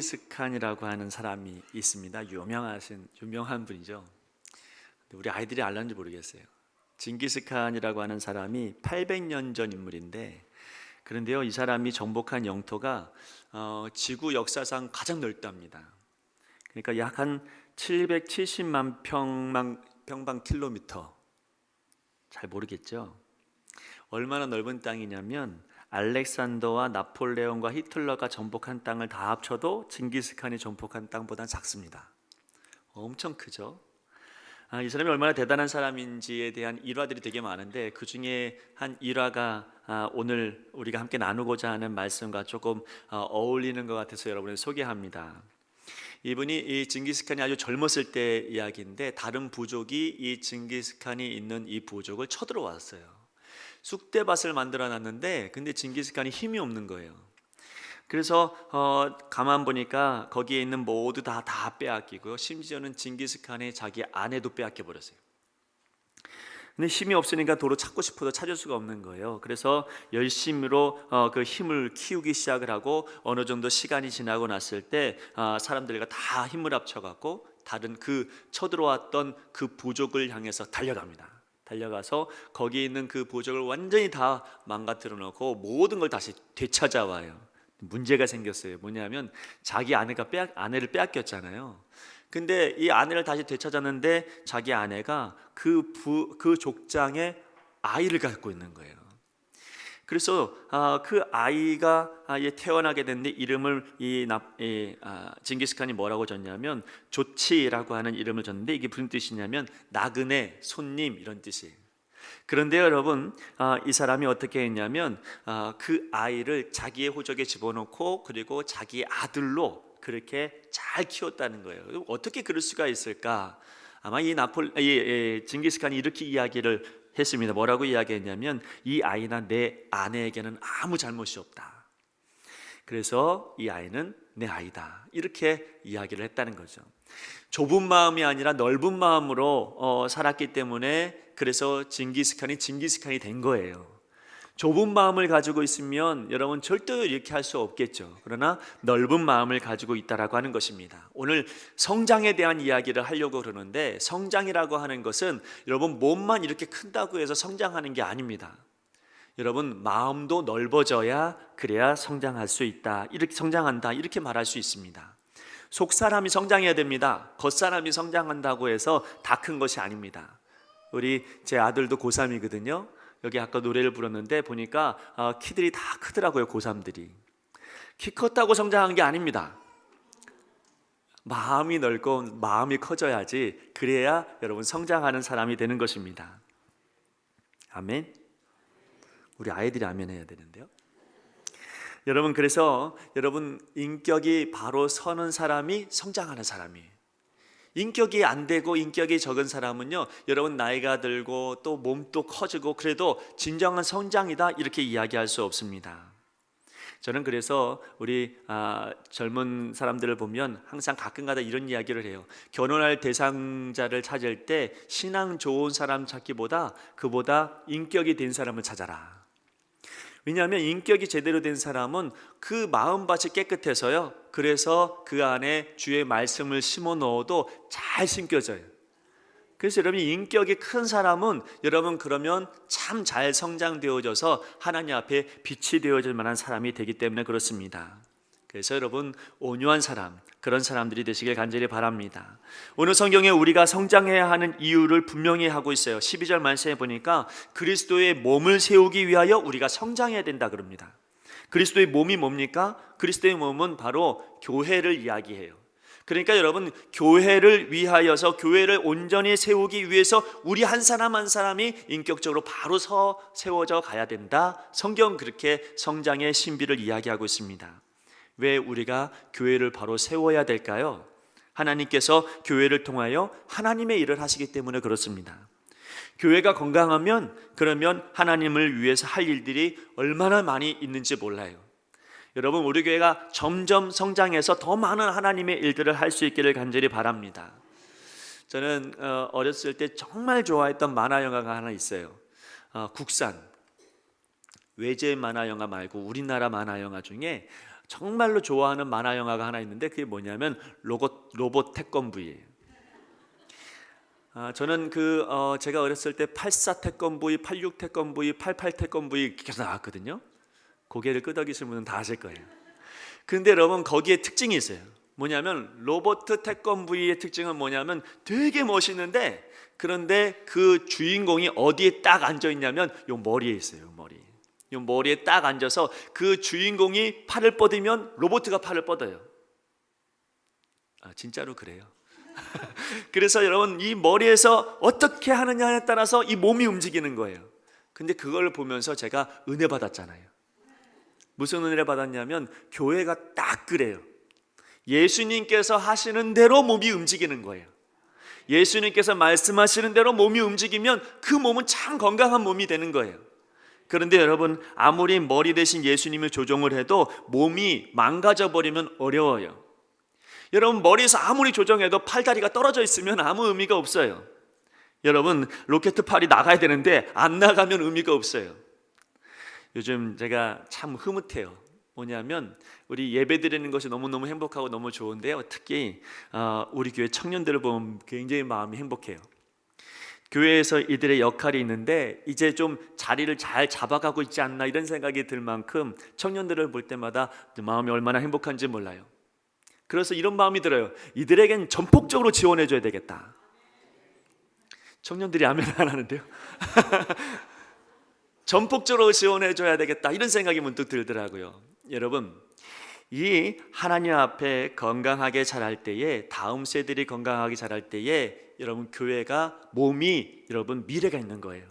징기스칸이라고 하는 사람이 있습니다. 유명한 분이죠. 우리 아이들이 알는지 모르겠어요. 징기스칸이라고 하는 사람이 800년 전 인물인데, 그런데요, 이 사람이 정복한 영토가 지구 역사상 가장 넓답니다. 그러니까 약 한 770만 평방 킬로미터. 잘 모르겠죠? 얼마나 넓은 땅이냐면 알렉산더와 나폴레옹과 히틀러가 정복한 땅을 다 합쳐도 징기스칸이 정복한 땅보다 작습니다. 엄청 크죠? 이 사람이 얼마나 대단한 사람인지에 대한 일화들이 되게 많은데, 그 중에 한 일화가 오늘 우리가 함께 나누고자 하는 말씀과 조금 어울리는 것 같아서 여러분을 소개합니다. 이분이 이 징기스칸이 아주 젊었을 때 이야기인데, 다른 부족이 이 징기스칸이 있는 이 부족을 쳐들어왔어요. 쑥대밭을 만들어 놨는데, 근데 징기스칸이 힘이 없는 거예요. 그래서 가만 보니까 거기에 있는 모두 다 빼앗기고요. 심지어는 징기스칸의 자기 아내도 빼앗겨 버렸어요. 근데 힘이 없으니까 도로 찾고 싶어도 찾을 수가 없는 거예요. 그래서 열심히로 그 힘을 키우기 시작을 하고, 어느 정도 시간이 지나고 났을 때 사람들과 다 힘을 합쳐갖고 다른 그 쳐들어왔던 그 부족을 향해서 달려갑니다. 달려가서 거기 있는 그 부족을 완전히 다 망가뜨려 놓고 모든 걸 다시 되찾아와요. 문제가 생겼어요. 뭐냐면 자기 아내를 빼앗겼잖아요. 근데 이 아내를 다시 되찾았는데 자기 아내가 그 족장에 아이를 갖고 있는 거예요. 그래서 그 아이가 태어나게 됐는데, 이름을 징기스칸이 뭐라고 줬냐면 조치라고 하는 이름을 줬는데, 이게 무슨 뜻이냐면 나그네, 손님, 이런 뜻이에요. 그런데 여러분, 이 사람이 어떻게 했냐면 그 아이를 자기의 호적에 집어넣고, 그리고 자기 아들로 그렇게 잘 키웠다는 거예요. 어떻게 그럴 수가 있을까? 아마 징기스칸이 이렇게 이야기를 했습니다. 뭐라고 이야기했냐면, 이 아이나 내 아내에게는 아무 잘못이 없다. 그래서 이 아이는 내 아이다, 이렇게 이야기를 했다는 거죠. 좁은 마음이 아니라 넓은 마음으로 살았기 때문에, 그래서 징기스칸이 된 거예요. 좁은 마음을 가지고 있으면 여러분 절대 이렇게 할 수 없겠죠. 그러나 넓은 마음을 가지고 있다라고 하는 것입니다. 오늘 성장에 대한 이야기를 하려고 그러는데, 성장이라고 하는 것은 여러분 몸만 이렇게 큰다고 해서 성장하는 게 아닙니다. 여러분 마음도 넓어져야, 그래야 성장할 수 있다, 이렇게 성장한다, 이렇게 말할 수 있습니다. 속사람이 성장해야 됩니다. 겉사람이 성장한다고 해서 다 큰 것이 아닙니다. 제 아들도 고3이거든요. 여기 아까 노래를 불렀는데 보니까 키들이 다 크더라고요. 고3들이 키 컸다고 성장한 게 아닙니다. 마음이 넓고 마음이 커져야지, 그래야 여러분 성장하는 사람이 되는 것입니다. 아멘. 우리 아이들이 아멘 해야 되는데요. 여러분, 그래서 여러분 인격이 바로 서는 사람이 성장하는 사람이에요. 인격이 안 되고 인격이 적은 사람은요, 여러분 나이가 들고 또 몸도 커지고 그래도 진정한 성장이다, 이렇게 이야기할 수 없습니다. 저는 그래서 우리 젊은 사람들을 보면 항상 가끔가다 이런 이야기를 해요. 결혼할 대상자를 찾을 때 신앙 좋은 사람 찾기보다 그보다 인격이 된 사람을 찾아라. 왜냐하면 인격이 제대로 된 사람은 그 마음밭이 깨끗해서요, 그래서 그 안에 주의 말씀을 심어 넣어도 잘 심겨져요. 그래서 여러분 인격이 큰 사람은 여러분 그러면 참 잘 성장되어져서 하나님 앞에 빛이 되어질 만한 사람이 되기 때문에 그렇습니다. 그래서 여러분 온유한 사람, 그런 사람들이 되시길 간절히 바랍니다. 오늘 성경에 우리가 성장해야 하는 이유를 분명히 하고 있어요. 12절 말씀에 보니까 그리스도의 몸을 세우기 위하여 우리가 성장해야 된다 그럽니다. 그리스도의 몸이 뭡니까? 그리스도의 몸은 바로 교회를 이야기해요. 그러니까 여러분 교회를 위하여서, 교회를 온전히 세우기 위해서 우리 한 사람 한 사람이 인격적으로 바로 세워져 가야 된다. 성경은 그렇게 성장의 신비를 이야기하고 있습니다. 왜 우리가 교회를 바로 세워야 될까요? 하나님께서 교회를 통하여 하나님의 일을 하시기 때문에 그렇습니다. 교회가 건강하면 그러면 하나님을 위해서 할 일들이 얼마나 많이 있는지 몰라요. 여러분 우리 교회가 점점 성장해서 더 많은 하나님의 일들을 할 수 있기를 간절히 바랍니다. 저는 어렸을 때 정말 좋아했던 만화 영화가 하나 있어요. 국산 외제 만화 영화 말고 우리나라 만화 영화 중에 정말로 좋아하는 만화 영화가 하나 있는데 그게 뭐냐면 로봇 태권브이예요. 저는 제가 어렸을 때 84 태권브이, 86 태권브이, 88 태권브이 계속 나왔거든요. 고개를 끄덕이시는 분은 다 아실 거예요. 그런데 여러분 거기에 특징이 있어요. 뭐냐면 로봇 태권브이의 특징은 뭐냐면 되게 멋있는데, 그런데 그 주인공이 어디에 딱 앉아 있냐면 요 머리에 있어요. 요 머리에 딱 앉아서 그 주인공이 팔을 뻗으면 로봇가 팔을 뻗어요. 진짜로 그래요. 그래서 여러분 이 머리에서 어떻게 하느냐에 따라서 이 몸이 움직이는 거예요. 근데 그걸 보면서 제가 은혜 받았잖아요. 무슨 은혜를 받았냐면 교회가 딱 그래요. 예수님께서 하시는 대로 몸이 움직이는 거예요. 예수님께서 말씀하시는 대로 몸이 움직이면 그 몸은 참 건강한 몸이 되는 거예요. 그런데 여러분 아무리 머리 대신 예수님을 조종을 해도 몸이 망가져 버리면 어려워요. 여러분 머리에서 아무리 조정해도 팔다리가 떨어져 있으면 아무 의미가 없어요. 여러분 로켓 팔이 나가야 되는데 안 나가면 의미가 없어요. 요즘 제가 참 흐뭇해요. 뭐냐면 우리 예배 드리는 것이 너무너무 행복하고 너무 좋은데요, 특히 우리 교회 청년들을 보면 굉장히 마음이 행복해요. 교회에서 이들의 역할이 있는데 이제 좀 자리를 잘 잡아가고 있지 않나 이런 생각이 들 만큼 청년들을 볼 때마다 마음이 얼마나 행복한지 몰라요. 그래서 이런 마음이 들어요. 이들에겐 전폭적으로 지원해 줘야 되겠다. 청년들이 아멘 안 하는데요. 전폭적으로 지원해 줘야 되겠다 이런 생각이 문득 들더라고요. 여러분 이 하나님 앞에 건강하게 자랄 때에, 다음 세들이 건강하게 자랄 때에 여러분 교회가 몸이 여러분 미래가 있는 거예요.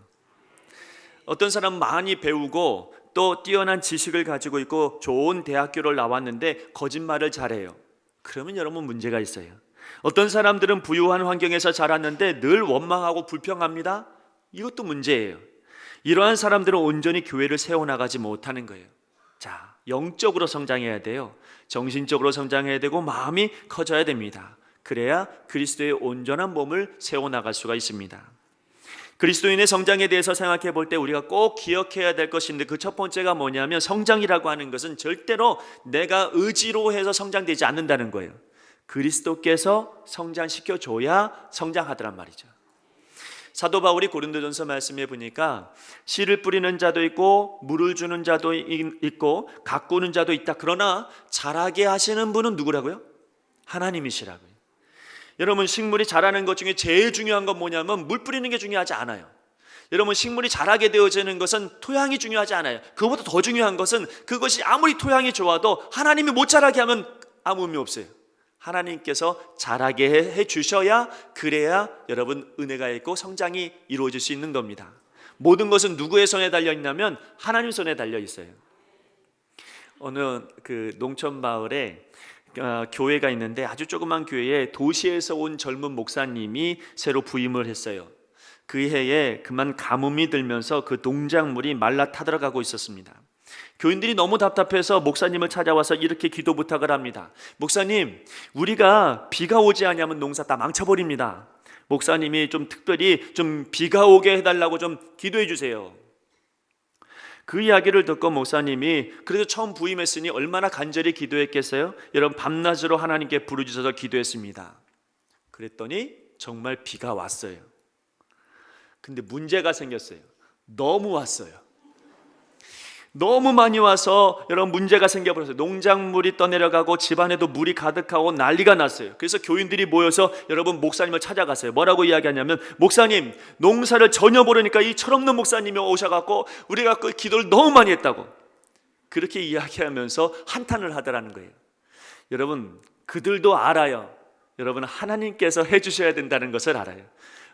어떤 사람은 많이 배우고 또 뛰어난 지식을 가지고 있고 좋은 대학교를 나왔는데 거짓말을 잘해요. 그러면 여러분 문제가 있어요. 어떤 사람들은 부유한 환경에서 자랐는데 늘 원망하고 불평합니다. 이것도 문제예요. 이러한 사람들은 온전히 교회를 세워나가지 못하는 거예요. 자, 영적으로 성장해야 돼요. 정신적으로 성장해야 되고 마음이 커져야 됩니다. 그래야 그리스도의 온전한 몸을 세워나갈 수가 있습니다. 그리스도인의 성장에 대해서 생각해 볼 때 우리가 꼭 기억해야 될 것인데 그 첫 번째가 뭐냐면 성장이라고 하는 것은 절대로 내가 의지로 해서 성장되지 않는다는 거예요. 그리스도께서 성장시켜 줘야 성장하더란 말이죠. 사도 바울이 고린도전서 말씀해 보니까 씨를 뿌리는 자도 있고 물을 주는 자도 있고 가꾸는 자도 있다. 그러나 자라게 하시는 분은 누구라고요? 하나님이시라고요. 여러분 식물이 자라는 것 중에 제일 중요한 건 뭐냐면 물 뿌리는 게 중요하지 않아요. 여러분 식물이 자라게 되어지는 것은 토양이 중요하지 않아요. 그것보다 더 중요한 것은 그것이 아무리 토양이 좋아도 하나님이 못 자라게 하면 아무 의미 없어요. 하나님께서 자라게 해 주셔야, 그래야 여러분 은혜가 있고 성장이 이루어질 수 있는 겁니다. 모든 것은 누구의 손에 달려 있냐면 하나님 손에 달려 있어요. 어느 농촌 마을에 교회가 있는데 아주 조그만 교회에 도시에서 온 젊은 목사님이 새로 부임을 했어요. 그 해에 그만 가뭄이 들면서 그 농작물이 말라 타들어가고 있었습니다. 교인들이 너무 답답해서 목사님을 찾아와서 이렇게 기도 부탁을 합니다. 목사님, 우리가 비가 오지 않으면 농사 다 망쳐버립니다. 목사님이 좀 특별히 좀 비가 오게 해달라고 좀 기도해 주세요. 그 이야기를 듣고 목사님이 그래도 처음 부임했으니 얼마나 간절히 기도했겠어요? 여러분 밤낮으로 하나님께 부르짖어서 기도했습니다. 그랬더니 정말 비가 왔어요. 근데 문제가 생겼어요. 너무 왔어요. 너무 많이 와서 여러분 문제가 생겨버렸어요. 농작물이 떠내려가고 집안에도 물이 가득하고 난리가 났어요. 그래서 교인들이 모여서 여러분 목사님을 찾아갔어요. 뭐라고 이야기하냐면, 목사님 농사를 전혀 모르니까 이 철없는 목사님이 오셔갖고 우리가 그 기도를 너무 많이 했다고 그렇게 이야기하면서 한탄을 하더라는 거예요. 여러분 그들도 알아요. 여러분 하나님께서 해주셔야 된다는 것을 알아요.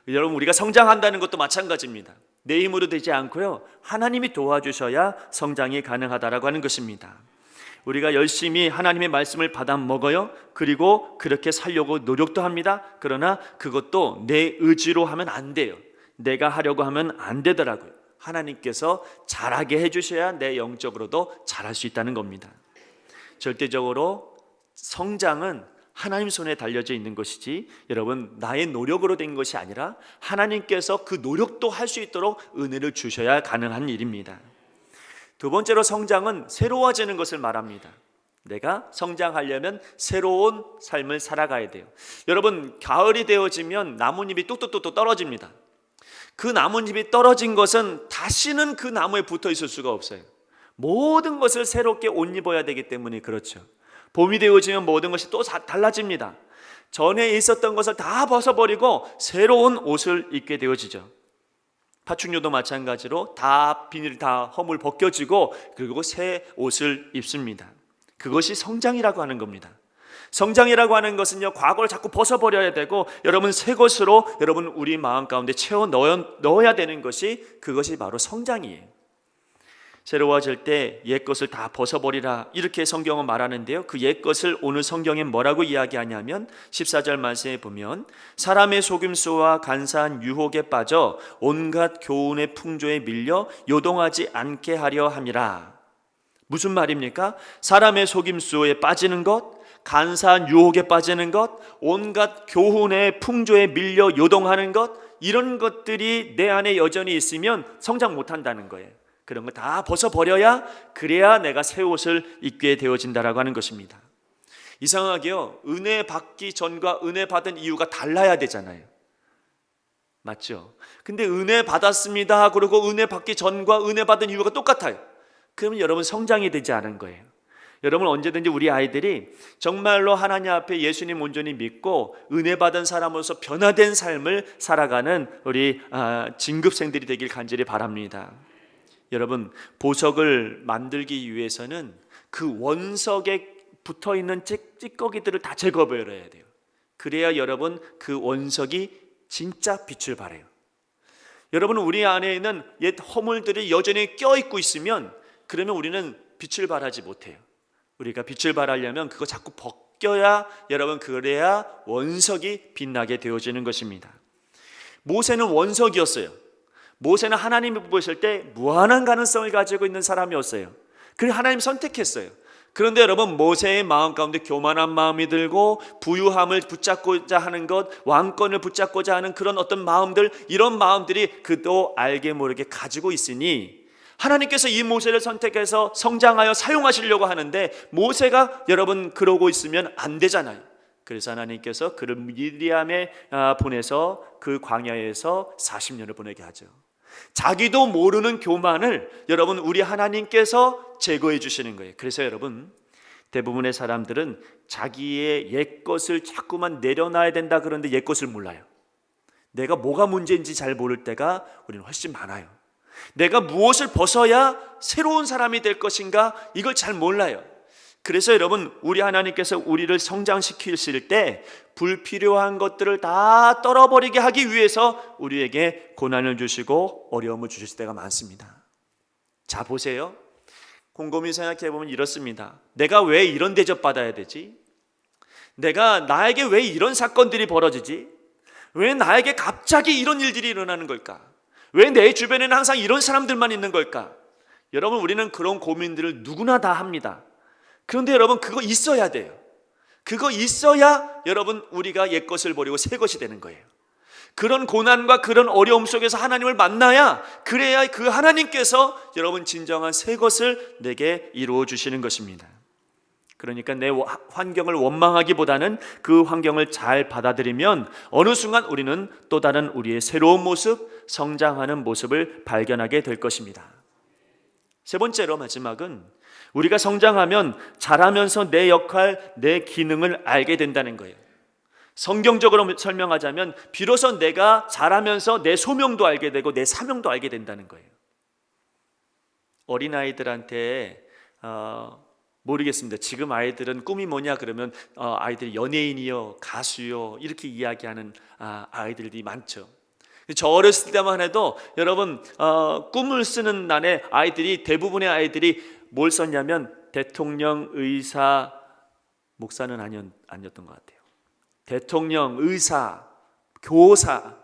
여러분 우리가 성장한다는 것도 마찬가지입니다. 내 힘으로 되지 않고요, 하나님이 도와주셔야 성장이 가능하다라고 하는 것입니다. 우리가 열심히 하나님의 말씀을 받아 먹어요. 그리고 그렇게 살려고 노력도 합니다. 그러나 그것도 내 의지로 하면 안 돼요. 내가 하려고 하면 안 되더라고요. 하나님께서 잘하게 해주셔야 내 영적으로도 잘할 수 있다는 겁니다. 절대적으로 성장은 하나님 손에 달려져 있는 것이지 여러분 나의 노력으로 된 것이 아니라 하나님께서 그 노력도 할 수 있도록 은혜를 주셔야 가능한 일입니다. 두 번째로 성장은 새로워지는 것을 말합니다. 내가 성장하려면 새로운 삶을 살아가야 돼요. 여러분, 가을이 되어지면 나뭇잎이 뚝뚝뚝 떨어집니다. 그 나뭇잎이 떨어진 것은 다시는 그 나무에 붙어 있을 수가 없어요. 모든 것을 새롭게 옷 입어야 되기 때문에 그렇죠. 봄이 되어지면 모든 것이 또 달라집니다. 전에 있었던 것을 다 벗어버리고 새로운 옷을 입게 되어지죠. 파충류도 마찬가지로 다 비닐 다 허물 벗겨지고 그리고 새 옷을 입습니다. 그것이 성장이라고 하는 겁니다. 성장이라고 하는 것은요, 과거를 자꾸 벗어버려야 되고 여러분 새 것으로 여러분 우리 마음 가운데 채워 넣어야 되는 것이 그것이 바로 성장이에요. 새로워질 때 옛것을 다 벗어버리라 이렇게 성경은 말하는데요, 그 옛것을 오늘 성경에 뭐라고 이야기하냐면 14절 말씀에 보면 사람의 속임수와 간사한 유혹에 빠져 온갖 교훈의 풍조에 밀려 요동하지 않게 하려 함이라. 무슨 말입니까? 사람의 속임수에 빠지는 것, 간사한 유혹에 빠지는 것, 온갖 교훈의 풍조에 밀려 요동하는 것, 이런 것들이 내 안에 여전히 있으면 성장 못한다는 거예요. 그런 거 다 벗어버려야 그래야 내가 새 옷을 입게 되어진다라고 하는 것입니다. 이상하게요, 은혜 받기 전과 은혜 받은 이유가 달라야 되잖아요. 맞죠? 근데 은혜 받았습니다 그리고 은혜 받기 전과 은혜 받은 이유가 똑같아요. 그러면 여러분 성장이 되지 않은 거예요. 여러분 언제든지 우리 아이들이 정말로 하나님 앞에 예수님 온전히 믿고 은혜 받은 사람으로서 변화된 삶을 살아가는 우리 진급생들이 되길 간절히 바랍니다. 여러분, 보석을 만들기 위해서는 그 원석에 붙어있는 찌꺼기들을 다 제거해버려야 돼요. 그래야 여러분 그 원석이 진짜 빛을 발해요. 여러분, 우리 안에 있는 옛 허물들이 여전히 껴있고 있으면 그러면 우리는 빛을 발하지 못해요. 우리가 빛을 발하려면 그거 자꾸 벗겨야 여러분 그래야 원석이 빛나게 되어지는 것입니다. 모세는 원석이었어요. 모세는 하나님이 보실 때 무한한 가능성을 가지고 있는 사람이었어요. 그래서 하나님 선택했어요. 그런데 여러분, 모세의 마음 가운데 교만한 마음이 들고 부유함을 붙잡고자 하는 것, 왕권을 붙잡고자 하는 그런 어떤 마음들, 이런 마음들이 그도 알게 모르게 가지고 있으니 하나님께서 이 모세를 선택해서 성장하여 사용하시려고 하는데 모세가 여러분 그러고 있으면 안 되잖아요. 그래서 하나님께서 그를 미디안에 보내서 그 광야에서 40년을 보내게 하죠. 자기도 모르는 교만을 여러분 우리 하나님께서 제거해 주시는 거예요. 그래서 여러분, 대부분의 사람들은 자기의 옛것을 자꾸만 내려놔야 된다 그러는데 옛것을 몰라요. 내가 뭐가 문제인지 잘 모를 때가 우리는 훨씬 많아요. 내가 무엇을 벗어야 새로운 사람이 될 것인가, 이걸 잘 몰라요. 그래서 여러분, 우리 하나님께서 우리를 성장시키실 때 불필요한 것들을 다 떨어버리게 하기 위해서 우리에게 고난을 주시고 어려움을 주실 때가 많습니다. 자, 보세요. 곰곰이 생각해 보면 이렇습니다. 내가 왜 이런 대접 받아야 되지? 나에게 왜 이런 사건들이 벌어지지? 왜 나에게 갑자기 이런 일들이 일어나는 걸까? 왜 내 주변에는 항상 이런 사람들만 있는 걸까? 여러분, 우리는 그런 고민들을 누구나 다 합니다. 그런데 여러분, 그거 있어야 돼요. 그거 있어야 여러분 우리가 옛것을 버리고 새것이 되는 거예요. 그런 고난과 그런 어려움 속에서 하나님을 만나야, 그래야 그 하나님께서 여러분 진정한 새것을 내게 이루어 주시는 것입니다. 그러니까 내 환경을 원망하기보다는 그 환경을 잘 받아들이면 어느 순간 우리는 또 다른 우리의 새로운 모습, 성장하는 모습을 발견하게 될 것입니다. 세 번째로, 마지막은 우리가 성장하면 자라면서 내 역할, 내 기능을 알게 된다는 거예요. 성경적으로 설명하자면 비로소 내가 자라면서 내 소명도 알게 되고 내 사명도 알게 된다는 거예요. 어린아이들한테 모르겠습니다. 지금 아이들은 꿈이 뭐냐 그러면 아이들이 연예인이요, 가수요, 이렇게 이야기하는 아이들이 많죠. 저 어렸을 때만 해도 여러분 꿈을 쓰는 날에 대부분의 아이들이 뭘 썼냐면 대통령, 의사, 목사는 아니었던 것 같아요. 대통령, 의사, 교사,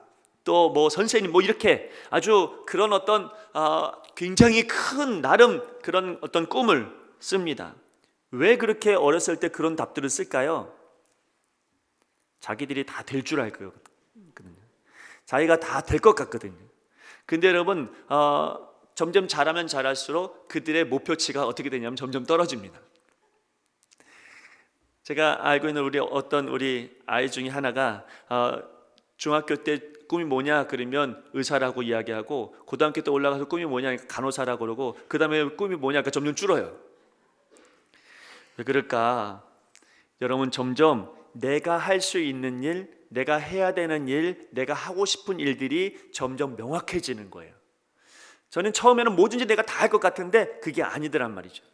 또 뭐 선생님, 뭐 이렇게 아주 그런 어떤 굉장히 큰 나름 그런 어떤 꿈을 씁니다. 왜 그렇게 어렸을 때 그런 답들을 쓸까요? 자기들이 다 될 줄 알거든요. 자기가 다 될 것 같거든요. 근데 여러분 점점 자라면 자랄수록 그들의 목표치가 어떻게 되냐면 점점 떨어집니다. 제가 알고 있는 우리 아이 중에 하나가 중학교 때 꿈이 뭐냐 그러면 의사라고 이야기하고, 고등학교 때 올라가서 꿈이 뭐냐 간호사라고 그러고, 그 다음에 꿈이 뭐냐 점점 줄어요. 왜 그럴까? 여러분, 점점 내가 할 수 있는 일, 내가 해야 되는 일, 내가 하고 싶은 일들이 점점 명확해지는 거예요. 저는 처음에는 뭐든지 내가 다 할 것 같은데 그게 아니더란 말이죠.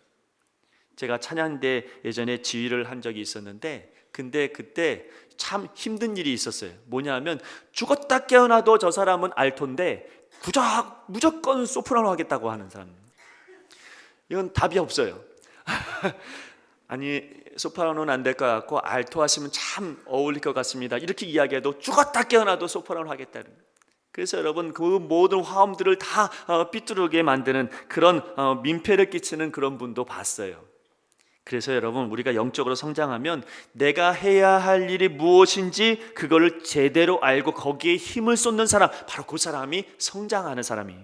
제가 찬양대 예전에 지휘를 한 적이 있었는데, 근데 그때 참 힘든 일이 있었어요. 뭐냐면 죽었다 깨어나도 저 사람은 알토인데 무조건 소프라노 하겠다고 하는 사람. 이건 답이 없어요. 아니, 소프라노는 안 될 것 같고 알토 하시면 참 어울릴 것 같습니다, 이렇게 이야기해도 죽었다 깨어나도 소프라노 하겠다는. 그래서 여러분, 그 모든 화음들을 다 삐뚤게 만드는 그런 민폐를 끼치는 그런 분도 봤어요. 그래서 여러분, 우리가 영적으로 성장하면 내가 해야 할 일이 무엇인지 그거를 제대로 알고 거기에 힘을 쏟는 사람, 바로 그 사람이 성장하는 사람이에요.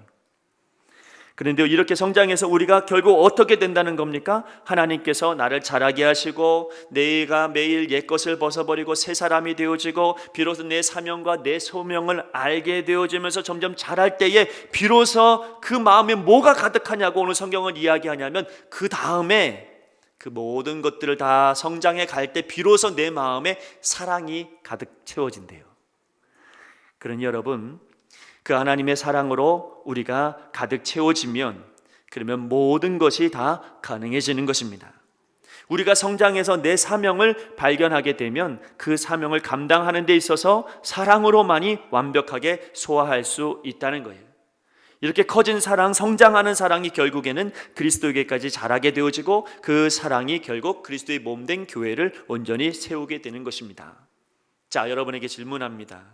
그런데 이렇게 성장해서 우리가 결국 어떻게 된다는 겁니까? 하나님께서 나를 자라게 하시고 내가 매일 옛것을 벗어버리고 새 사람이 되어지고, 비로소 내 사명과 내 소명을 알게 되어지면서 점점 자랄 때에 비로소 그 마음에 뭐가 가득하냐고 오늘 성경은 이야기하냐면, 그 다음에 그 모든 것들을 다 성장해 갈 때 비로소 내 마음에 사랑이 가득 채워진대요. 그러니 여러분, 그 하나님의 사랑으로 우리가 가득 채워지면, 그러면 모든 것이 다 가능해지는 것입니다. 우리가 성장해서 내 사명을 발견하게 되면 그 사명을 감당하는 데 있어서 사랑으로만이 완벽하게 소화할 수 있다는 거예요. 이렇게 커진 사랑, 성장하는 사랑이 결국에는 그리스도에게까지 자라게 되어지고, 그 사랑이 결국 그리스도의 몸된 교회를 온전히 세우게 되는 것입니다. 자, 여러분에게 질문합니다.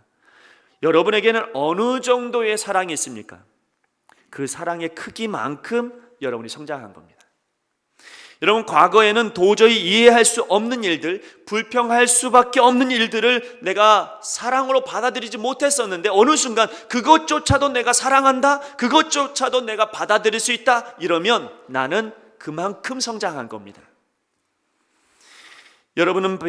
여러분에게는 어느 정도의 사랑이 있습니까? 그 사랑의 크기만큼 여러분이 성장한 겁니다. 여러분, 과거에는 도저히 이해할 수 없는 일들, 불평할 수밖에 없는 일들을 내가 사랑으로 받아들이지 못했었는데, 어느 순간 그것조차도 내가 사랑한다, 그것조차도 내가 받아들일 수 있다, 이러면 나는 그만큼 성장한 겁니다. 여러분은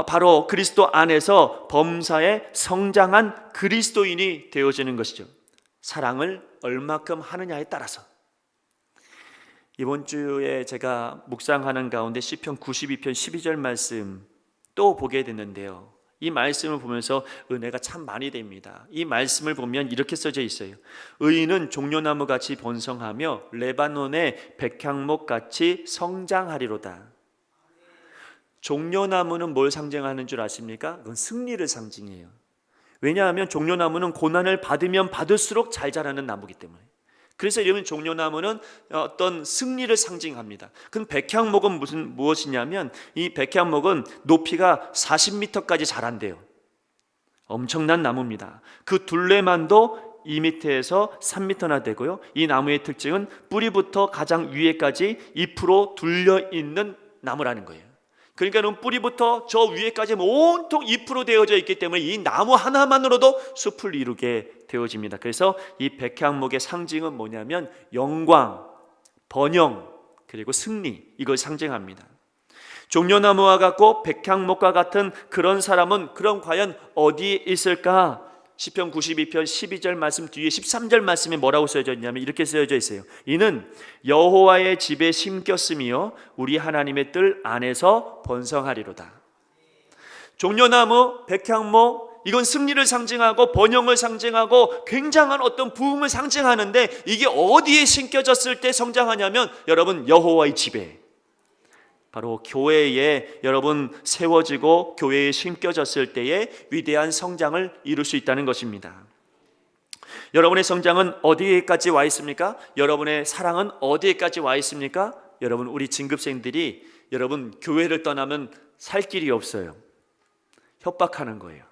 바로 그리스도 안에서 범사에 성장한 그리스도인이 되어지는 것이죠. 사랑을 얼마큼 하느냐에 따라서. 이번 주에 제가 묵상하는 가운데 시편 92편 12절 말씀 또 보게 됐는데요, 이 말씀을 보면서 은혜가 참 많이 됩니다. 이 말씀을 보면 이렇게 써져 있어요. 의인은 종려나무같이 번성하며 레바논의 백향목같이 성장하리로다. 종려나무는 뭘 상징하는 줄 아십니까? 그건 승리를 상징해요. 왜냐하면 종려나무는 고난을 받으면 받을수록 잘 자라는 나무이기 때문에. 그래서 이러면 종려나무는 어떤 승리를 상징합니다. 그럼 백향목은 무엇이냐면, 이 백향목은 높이가 40m까지 자란대요. 엄청난 나무입니다. 그 둘레만도 2m에서 3m나 되고요. 이 나무의 특징은 뿌리부터 가장 위에까지 잎으로 둘려 있는 나무라는 거예요. 그러니까 뿌리부터 저 위에까지 온통 잎으로 되어져 있기 때문에 이 나무 하나만으로도 숲을 이루게 되어집니다. 그래서 이 백향목의 상징은 뭐냐면 영광, 번영, 그리고 승리, 이걸 상징합니다. 종려나무와 같고 백향목과 같은 그런 사람은 그럼 과연 어디에 있을까? 시편 92편 12절 말씀 뒤에 13절 말씀에 뭐라고 써져 있냐면 이렇게 써져 있어요. 이는 여호와의 집에 심겼으며 우리 하나님의 뜰 안에서 번성하리로다. 종려나무, 백향목, 이건 승리를 상징하고 번영을 상징하고 굉장한 어떤 부흥을 상징하는데, 이게 어디에 심겨졌을 때 성장하냐면 여러분, 여호와의 집에, 바로 교회에 여러분 세워지고 교회에 심겨졌을 때에 위대한 성장을 이룰 수 있다는 것입니다. 여러분의 성장은 어디에까지 와 있습니까? 여러분의 사랑은 어디에까지 와 있습니까? 여러분, 우리 진급생들이 여러분 교회를 떠나면 살 길이 없어요. 협박하는 거예요.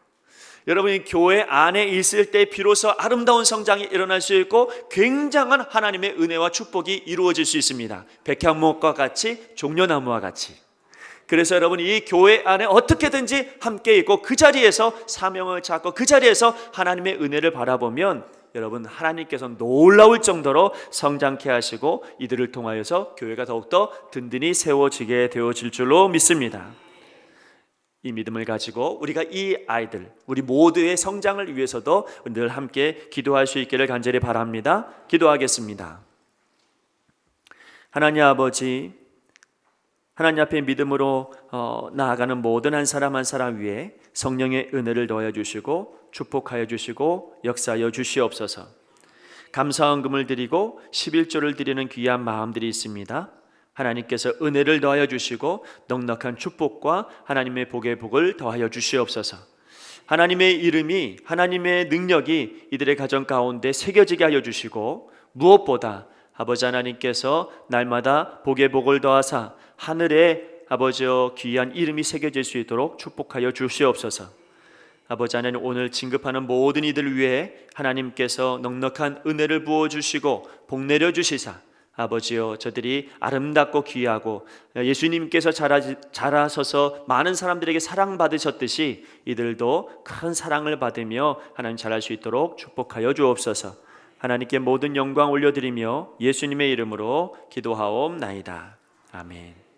여러분이 교회 안에 있을 때 비로소 아름다운 성장이 일어날 수 있고 굉장한 하나님의 은혜와 축복이 이루어질 수 있습니다. 백향목과 같이, 종려나무와 같이. 그래서 여러분, 이 교회 안에 어떻게든지 함께 있고 그 자리에서 사명을 찾고 그 자리에서 하나님의 은혜를 바라보면 여러분, 하나님께서 놀라울 정도로 성장케 하시고 이들을 통하여서 교회가 더욱더 든든히 세워지게 되어질 줄로 믿습니다. 이 믿음을 가지고 우리가 이 아이들, 우리 모두의 성장을 위해서도 늘 함께 기도할 수 있기를 간절히 바랍니다. 기도하겠습니다. 하나님 아버지, 하나님 앞에 믿음으로 나아가는 모든 한 사람 한 사람 위에 성령의 은혜를 더하여 주시고 축복하여 주시고 역사하여 주시옵소서. 감사헌금을 드리고 11조를 드리는 귀한 마음들이 있습니다. 하나님께서 은혜를 더하여 주시고 넉넉한 축복과 하나님의 복의 복을 더하여 주시옵소서. 하나님의 이름이, 하나님의 능력이 이들의 가정 가운데 새겨지게 하여 주시고, 무엇보다 아버지 하나님께서 날마다 복의 복을 더하사 하늘에 아버지여 귀한 이름이 새겨질 수 있도록 축복하여 주시옵소서. 아버지 하나님, 오늘 진급하는 모든 이들 위해 하나님께서 넉넉한 은혜를 부어주시고 복 내려주시사 아버지여 저들이 아름답고 귀하고 예수님께서 자라서서 많은 사람들에게 사랑받으셨듯이 이들도 큰 사랑을 받으며 하나님 자랄 수 있도록 축복하여 주옵소서. 하나님께 모든 영광 올려드리며 예수님의 이름으로 기도하옵나이다. 아멘.